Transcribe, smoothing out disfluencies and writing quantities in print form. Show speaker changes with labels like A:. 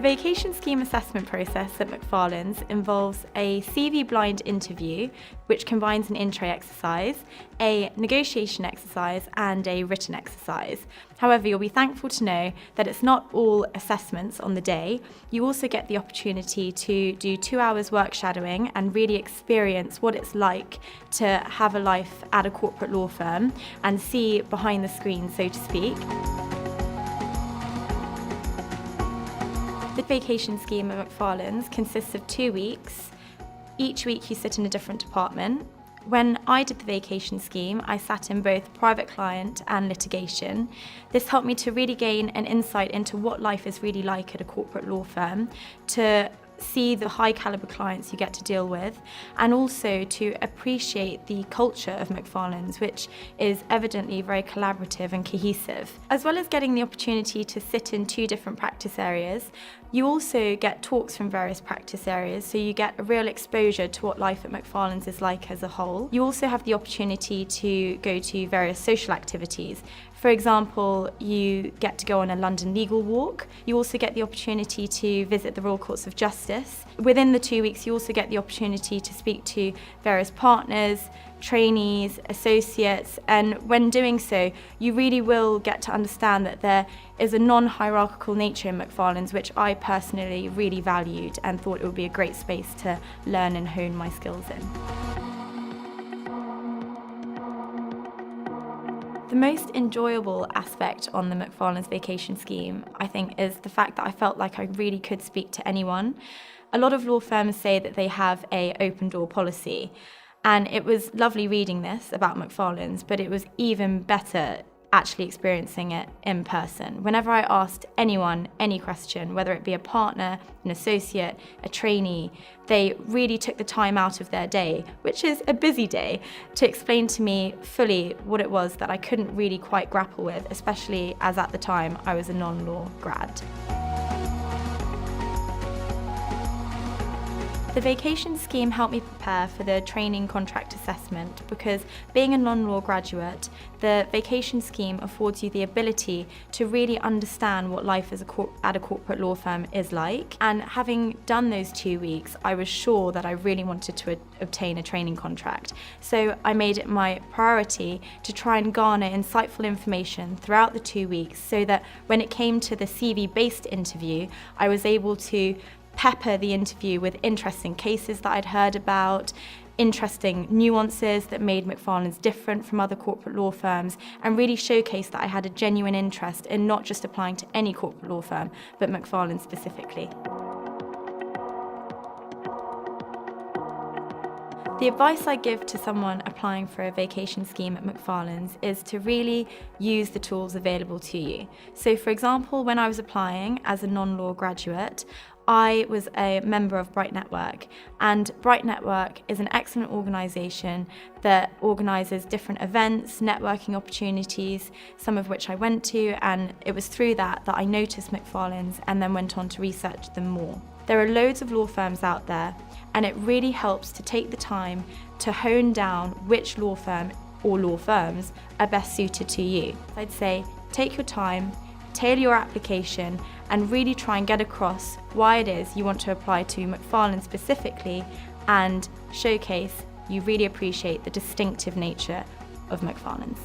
A: The vacation scheme assessment process at Macfarlanes involves a CV blind interview, which combines an intro exercise, a negotiation exercise, and a written exercise. However, you'll be thankful to know that it's not all assessments on the day. You also get the opportunity to do 2 hours work shadowing and really experience what it's like to have a life at a corporate law firm and see behind the screen, so to speak. The vacation scheme at Macfarlanes consists of 2 weeks. Each week you sit in a different department. When I did the vacation scheme, I sat in both private client and litigation. This helped me to really gain an insight into what life is really like at a corporate law firm, to see the high caliber clients you get to deal with, and also to appreciate the culture of Macfarlanes, which is evidently very collaborative and cohesive. As well as getting the opportunity to sit in 2 different practice areas, you also get talks from various practice areas, so you get a real exposure to what life at Macfarlanes is like as a whole. You also have the opportunity to go to various social activities. For example, you get to go on a London legal walk. You also get the opportunity to visit the Royal Courts of Justice. Within the 2 weeks, you also get the opportunity to speak to various partners, trainees, associates, and when doing so, you really will get to understand that there is a non-hierarchical nature in Macfarlanes, which I personally really valued and thought it would be a great space to learn and hone my skills in. The most enjoyable aspect on the Macfarlanes vacation scheme, I think, is the fact that I felt like I really could speak to anyone. A lot of law firms say that they have an open door policy, and it was lovely reading this about Macfarlanes, but it was even better actually experiencing it in person. Whenever I asked anyone any question, whether it be a partner, an associate, a trainee, they really took the time out of their day, which is a busy day, to explain to me fully what it was that I couldn't really quite grapple with, especially as at the time I was a non-law grad. The vacation scheme helped me prepare for the training contract assessment because, being a non-law graduate, the vacation scheme affords you the ability to really understand what life as at a corporate law firm is like. And having done those 2 weeks, I was sure that I really wanted to obtain a training contract. So I made it my priority to try and garner insightful information throughout the 2 weeks so that when it came to the CV-based interview, I was able to pepper the interview with interesting cases that I'd heard about, interesting nuances that made Macfarlanes different from other corporate law firms, and really showcase that I had a genuine interest in not just applying to any corporate law firm, but Macfarlanes specifically. The advice I give to someone applying for a vacation scheme at Macfarlanes is to really use the tools available to you. So, for example, when I was applying as a non-law graduate, I was a member of Bright Network, and Bright Network is an excellent organisation that organises different events, networking opportunities, some of which I went to, and it was through that I noticed Macfarlanes and then went on to research them more. There are loads of law firms out there, and it really helps to take the time to hone down which law firm or law firms are best suited to you. I'd say take your time, tailor your application, and really try and get across why it is you want to apply to Macfarlanes specifically, and showcase you really appreciate the distinctive nature of Macfarlanes.